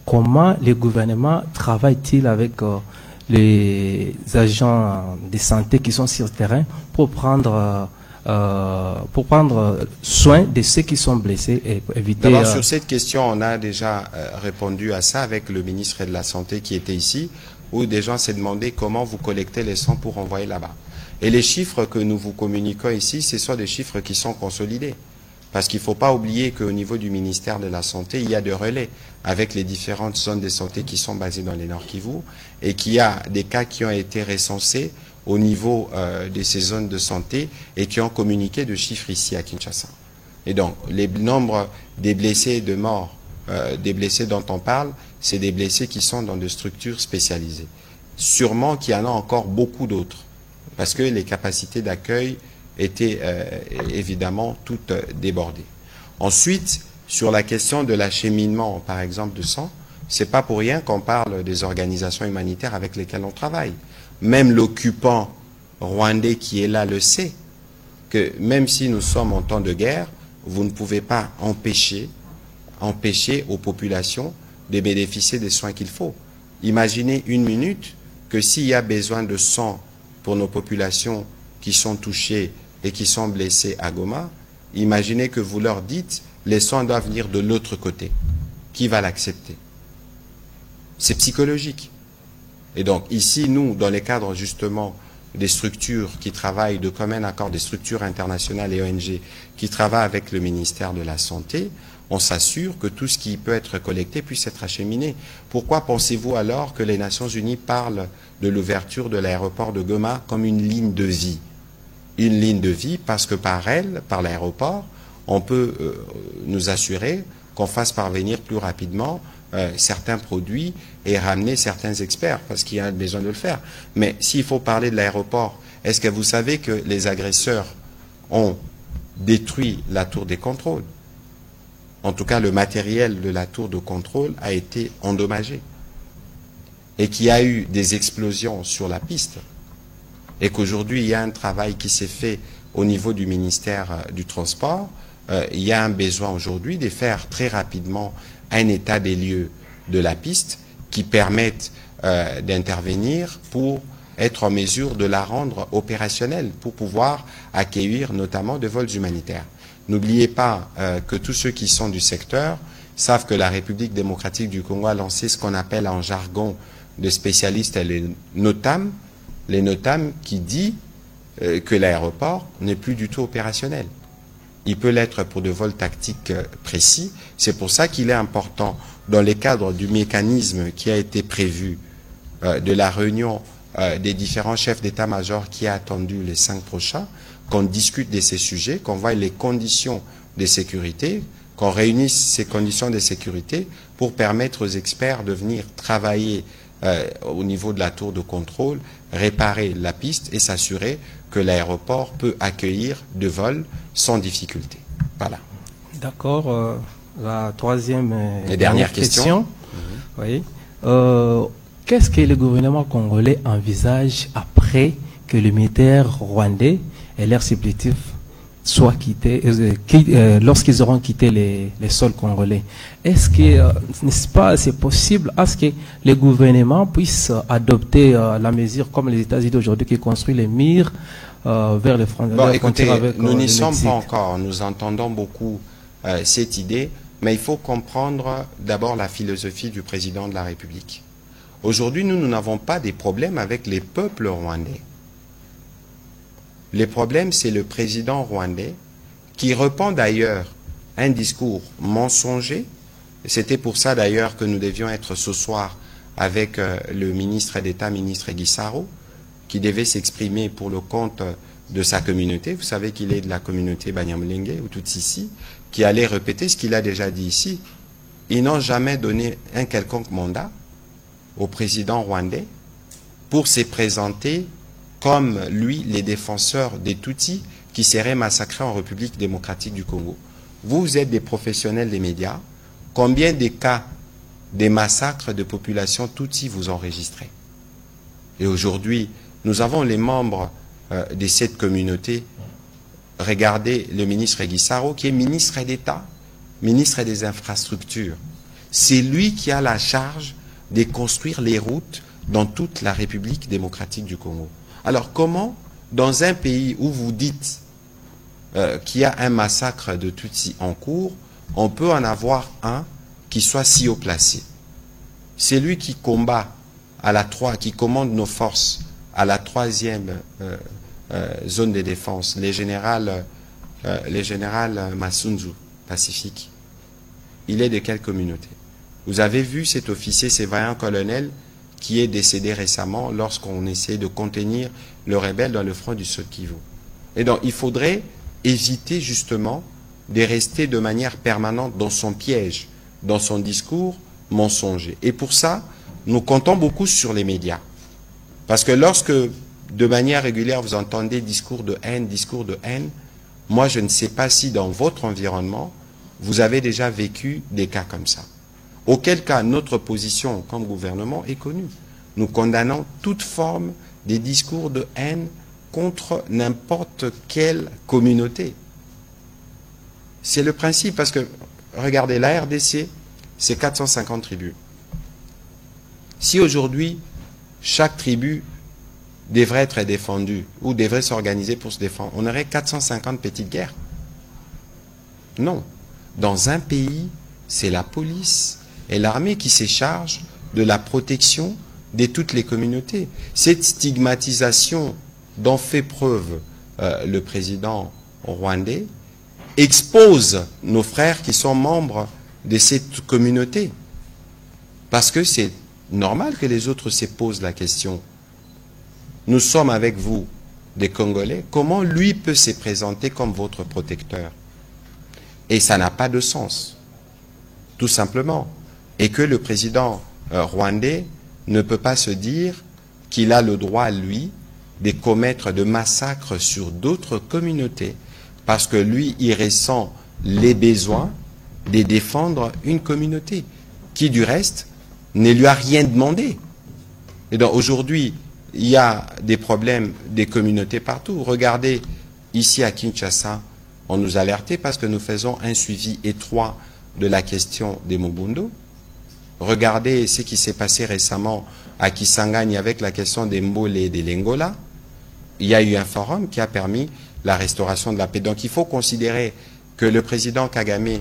Comment le gouvernement travaille-t-il avec les agents de santé qui sont sur le terrain pour prendre soin de ceux qui sont blessés et éviter... D'abord, sur cette question, on a déjà répondu à ça avec le ministre de la Santé qui était ici, où des gens s'est demandé comment vous collectez les sangs pour envoyer là-bas. Et les chiffres que nous vous communiquons ici, ce sont des chiffres qui sont consolidés. Parce qu'il ne faut pas oublier qu'au niveau du ministère de la Santé, il y a des relais avec les différentes zones de santé qui sont basées dans les Nord Kivu et qu'il y a des cas qui ont été recensés au niveau de ces zones de santé et qui ont communiqué de chiffres ici à Kinshasa. Et donc, les nombres des blessés et de morts, des blessés dont on parle, c'est des blessés qui sont dans des structures spécialisées. Sûrement qu'il y en a encore beaucoup d'autres, parce que les capacités d'accueil étaient évidemment toutes débordées. Ensuite, sur la question de l'acheminement, par exemple, de sang, c'est pas pour rien qu'on parle des organisations humanitaires avec lesquelles on travaille. Même l'occupant rwandais qui est là le sait, que même si nous sommes en temps de guerre, vous ne pouvez pas empêcher aux populations de bénéficier des soins qu'il faut. Imaginez une minute que s'il y a besoin de sang pour nos populations qui sont touchées et qui sont blessées à Goma, imaginez que vous leur dites les soins doivent venir de l'autre côté. Qui va l'accepter? C'est psychologique. Et donc ici, nous, dans les cadres justement des structures qui travaillent de commun accord, des structures internationales et ONG qui travaillent avec le ministère de la Santé, on s'assure que tout ce qui peut être collecté puisse être acheminé. Pourquoi pensez-vous alors que les Nations Unies parlent de l'ouverture de l'aéroport de Goma comme une ligne de vie? Une ligne de vie parce que par l'aéroport, on peut nous assurer qu'on fasse parvenir plus rapidement certains produits et ramener certains experts, parce qu'il y a besoin de le faire. Mais s'il faut parler de l'aéroport, est-ce que vous savez que les agresseurs ont détruit la tour des contrôles? En tout cas, le matériel de la tour de contrôle a été endommagé. Et qu'il y a eu des explosions sur la piste. Et qu'aujourd'hui, il y a un travail qui s'est fait au niveau du ministère du Transport. Il y a un besoin aujourd'hui de faire très rapidement un état des lieux de la piste qui permettent d'intervenir pour être en mesure de la rendre opérationnelle, pour pouvoir accueillir notamment des vols humanitaires. N'oubliez pas que tous ceux qui sont du secteur savent que la République démocratique du Congo a lancé ce qu'on appelle en jargon de spécialistes les NOTAM qui dit que l'aéroport n'est plus du tout opérationnel. Il peut l'être pour de vols tactiques précis. C'est pour ça qu'il est important, dans les cadres du mécanisme qui a été prévu, de la réunion des différents chefs d'état-major qui est attendu les 5 prochains, qu'on discute de ces sujets, qu'on voie les conditions de sécurité, qu'on réunisse ces conditions de sécurité pour permettre aux experts de venir travailler au niveau de la tour de contrôle, réparer la piste et s'assurer que l'aéroport peut accueillir de vols sans difficulté. Voilà. D'accord. La troisième et dernière question. Oui. Qu'est-ce que le gouvernement congolais envisage après que le militaire rwandais et l'air supplétif soient quittés, lorsqu'ils auront quitté les sols congolais. Est-ce que, n'est-ce pas, c'est possible à ce que les gouvernements puissent adopter la mesure comme les États-Unis aujourd'hui qui construisent les murs vers les frontières? Bon, écoutez, nous n'y sommes pas encore. Nous entendons beaucoup cette idée, mais il faut comprendre d'abord la philosophie du président de la République. Aujourd'hui, nous n'avons pas des problèmes avec les peuples rwandais. Le problème, c'est le président rwandais qui répand d'ailleurs un discours mensonger. C'était pour ça d'ailleurs que nous devions être ce soir avec le ministre d'État, ministre Gisaro, qui devait s'exprimer pour le compte de sa communauté. Vous savez qu'il est de la communauté Banyamulenge ou Tutsi, qui allait répéter ce qu'il a déjà dit ici. Ils n'ont jamais donné un quelconque mandat au président rwandais pour se présenter comme lui, les défenseurs des Tutsis qui seraient massacrés en République démocratique du Congo. Vous êtes des professionnels des médias. Combien de cas des massacres de populations Tutsis vous enregistrez? Et aujourd'hui, nous avons les membres de cette communauté. Regardez le ministre Gisaro, qui est ministre d'État, ministre des Infrastructures. C'est lui qui a la charge de construire les routes dans toute la République démocratique du Congo. Alors comment, dans un pays où vous dites qu'il y a un massacre de Tutsis en cours, on peut en avoir un qui soit si haut placé? C'est lui qui combat qui commande nos forces à la 3e zone de défense, les générales Masunzu, Pacifique. Il est de quelle communauté? Vous avez vu cet officier, ce vaillant colonel, qui est décédé récemment lorsqu'on essaie de contenir le rebelle dans le front du Sud Kivu. Et donc, il faudrait éviter justement de rester de manière permanente dans son piège, dans son discours mensonger. Et pour ça, nous comptons beaucoup sur les médias. Parce que lorsque, de manière régulière, vous entendez discours de haine, moi, je ne sais pas si dans votre environnement, vous avez déjà vécu des cas comme ça. Auquel cas, notre position comme gouvernement est connue. Nous condamnons toute forme de discours de haine contre n'importe quelle communauté. C'est le principe, parce que, regardez, la RDC, c'est 450 tribus. Si aujourd'hui, chaque tribu devrait être défendue ou devrait s'organiser pour se défendre, on aurait 450 petites guerres. Non. Dans un pays, c'est la police et l'armée qui se chargent de la protection de toutes les communautés. Cette stigmatisation dont fait preuve le président rwandais expose nos frères qui sont membres de cette communauté. Parce que c'est normal que les autres se posent la question. Nous sommes avec vous, des Congolais, comment lui peut se présenter comme votre protecteur? Et ça n'a pas de sens, tout simplement. Et que le président rwandais ne peut pas se dire qu'il a le droit, lui, de commettre de massacres sur d'autres communautés, parce que lui, il ressent les besoins de défendre une communauté, qui du reste ne lui a rien demandé. Et donc aujourd'hui, il y a des problèmes des communautés partout. Regardez, ici à Kinshasa, on nous a alertés parce que nous faisons un suivi étroit de la question des Mobundo. Regardez ce qui s'est passé récemment à Kisangani avec la question des Mbole et des Lengola. Il y a eu un forum qui a permis la restauration de la paix. Donc il faut considérer que le président Kagame,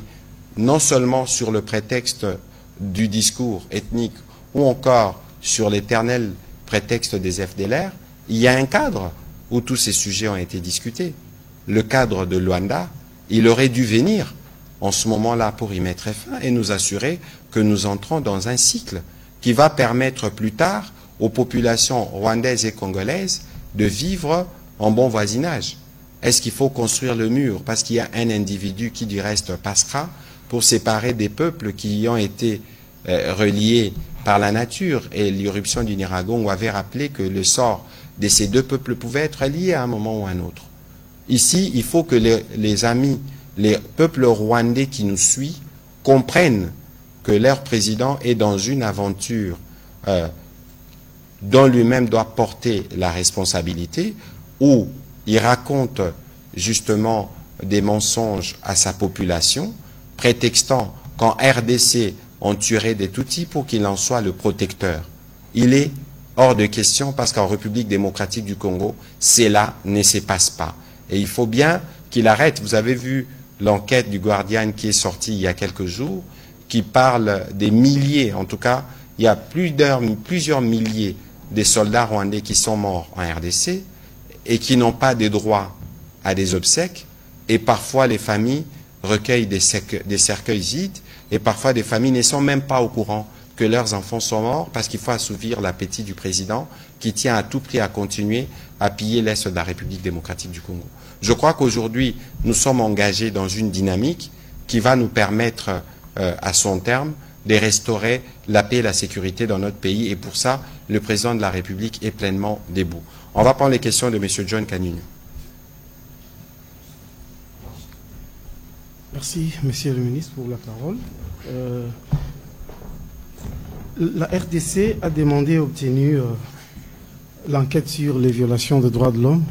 non seulement sur le prétexte du discours ethnique ou encore sur l'éternel prétexte des FDLR, il y a un cadre où tous ces sujets ont été discutés. Le cadre de Luanda, il aurait dû venir en ce moment-là pour y mettre fin et nous assurer que nous entrons dans un cycle qui va permettre plus tard aux populations rwandaises et congolaises de vivre en bon voisinage. Est-ce qu'il faut construire le mur parce qu'il y a un individu qui du reste passera pour séparer des peuples qui y ont été reliés par la nature? Et l'irruption du Nyiragongo avait rappelé que le sort de ces deux peuples pouvait être lié à un moment ou à un autre. Ici, il faut que les amis, les peuples rwandais qui nous suivent comprennent que leur président est dans une aventure dont lui-même doit porter la responsabilité, où il raconte justement des mensonges à sa population, prétextant qu'en RDC, on tuerait des Tutsis pour qu'il en soit le protecteur. Il est hors de question parce qu'en République démocratique du Congo, cela ne se passe pas. Et il faut bien qu'il arrête. Vous avez vu l'enquête du Guardian qui est sortie il y a quelques jours, qui parle des milliers, en tout cas, il y a plusieurs milliers de soldats rwandais qui sont morts en RDC et qui n'ont pas de droit à des obsèques. Et parfois, les familles recueillent des cercueils vides et parfois, des familles ne sont même pas au courant que leurs enfants sont morts parce qu'il faut assouvir l'appétit du président qui tient à tout prix à continuer à piller l'Est de la République démocratique du Congo. Je crois qu'aujourd'hui, nous sommes engagés dans une dynamique qui va nous permettre, à son terme, de restaurer la paix et la sécurité dans notre pays. Et pour ça, le président de la République est pleinement debout. On va prendre les questions de M. John Kanyunyu. Merci, Monsieur le ministre, pour la parole. La RDC a demandé et obtenu l'enquête sur les violations des droits de l'homme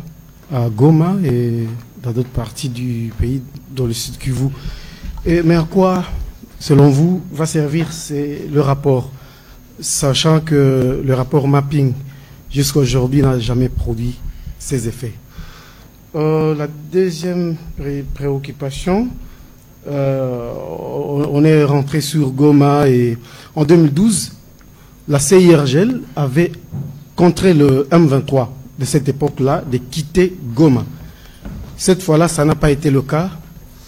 à Goma et dans d'autres parties du pays, dans le sud Kivu. Mais à quoi, selon vous, va servir le rapport, sachant que le rapport mapping jusqu'à aujourd'hui n'a jamais produit ses effets? La deuxième préoccupation, on est rentré sur Goma et en 2012, la CIRGL avait contré le M23 de cette époque-là de quitter Goma. Cette fois-là, ça n'a pas été le cas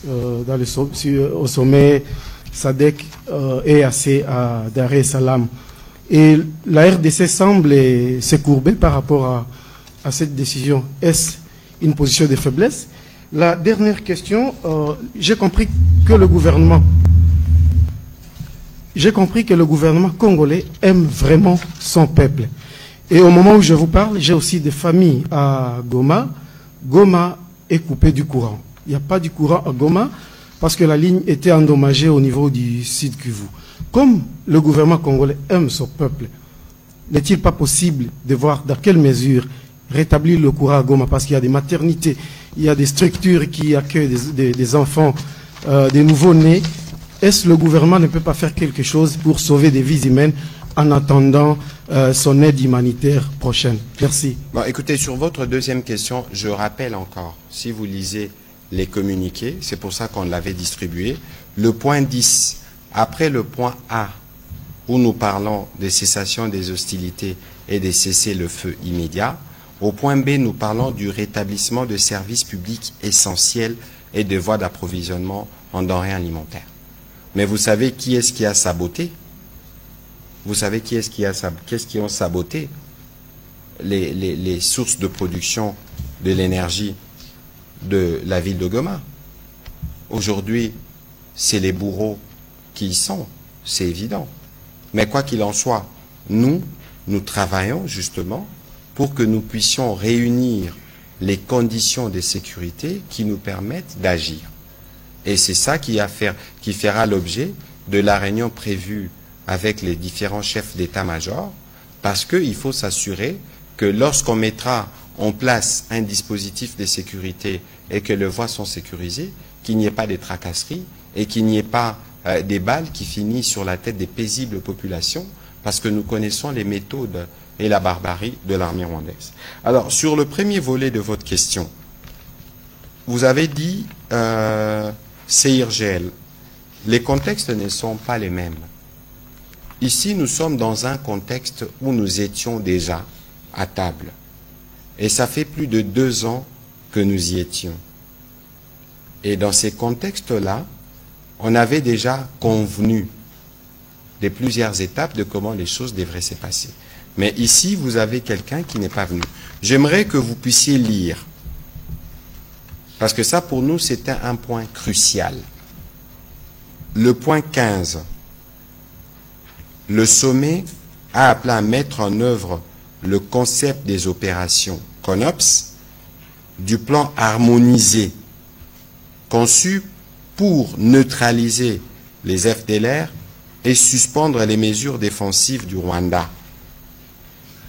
au sommet SADC et AC à Dar es Salaam. Et la RDC semble se courber par rapport à cette décision. Est-ce une position de faiblesse? La dernière question, j'ai compris que le gouvernement congolais aime vraiment son peuple. Et au moment où je vous parle, j'ai aussi des familles à Goma. Goma est coupée du courant. Il n'y a pas du courant à Goma parce que la ligne était endommagée au niveau du Sud Kivu. Comme le gouvernement congolais aime son peuple, n'est-il pas possible de voir dans quelle mesure rétablir le courant à Goma, parce qu'il y a des maternités, il y a des structures qui accueillent des enfants, des nouveaux-nés. Est-ce que le gouvernement ne peut pas faire quelque chose pour sauver des vies humaines en attendant son aide humanitaire prochaine? Merci. Bon, écoutez, sur votre deuxième question, je rappelle encore, si vous lisez les communiqués, c'est pour ça qu'on l'avait distribué, le point 10, après le point A, où nous parlons de cessation des hostilités et de cessez-le-feu immédiat, au point B, nous parlons du rétablissement de services publics essentiels et de voies d'approvisionnement en denrées alimentaires. Mais vous savez qui est-ce qui a saboté? Vous savez qui est-ce qui ont saboté les sources de production de l'énergie de la ville de Goma? Aujourd'hui, c'est les bourreaux qui y sont, c'est évident. Mais quoi qu'il en soit, nous travaillons justement pour que nous puissions réunir les conditions de sécurité qui nous permettent d'agir. Et c'est ça qui fera l'objet de la réunion prévue avec les différents chefs d'état-major, parce qu'il faut s'assurer que lorsqu'on mettra en place un dispositif de sécurité et que les voies sont sécurisées, qu'il n'y ait pas de tracasseries et qu'il n'y ait pas des balles qui finissent sur la tête des paisibles populations, parce que nous connaissons les méthodes et la barbarie de l'armée rwandaise. Alors, sur le premier volet de votre question, vous avez dit CIRGL. Les contextes ne sont pas les mêmes. Ici, nous sommes dans un contexte où nous étions déjà à table. Et ça fait plus de 2 ans que nous y étions. Et dans ces contextes-là, on avait déjà convenu de plusieurs étapes de comment les choses devraient se passer. Mais ici, vous avez quelqu'un qui n'est pas venu. J'aimerais que vous puissiez lire, parce que ça, pour nous, c'était un point crucial. Le point 15. Le sommet a appelé à mettre en œuvre le concept des opérations CONOPS du plan harmonisé conçu pour neutraliser les FDLR et suspendre les mesures défensives du Rwanda,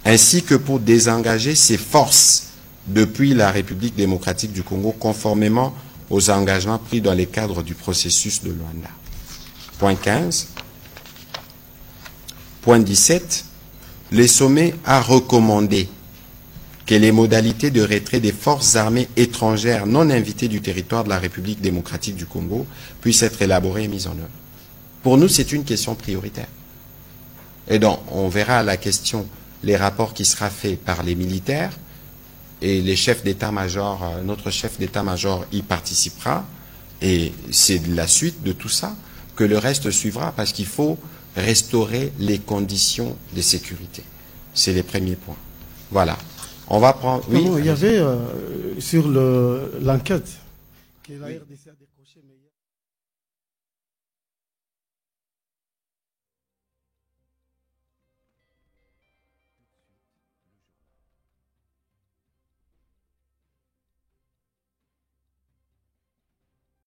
ainsi que pour désengager ses forces depuis la République démocratique du Congo conformément aux engagements pris dans les cadres du processus de Luanda. Point 15. Point 17. Le sommet a recommandé que les modalités de retrait des forces armées étrangères non invitées du territoire de la République démocratique du Congo puissent être élaborées et mises en œuvre. Pour nous, c'est une question prioritaire. Et donc, on verra la question, les rapports qui sera fait par les militaires, et les chefs d'état-major, notre chef d'état-major y participera, et c'est la suite de tout ça que le reste suivra, parce qu'il faut restaurer les conditions de sécurité. C'est les premiers points. Voilà. On va prendre... Oui, non, il y avait sur l'enquête que la RDC a décroché, mais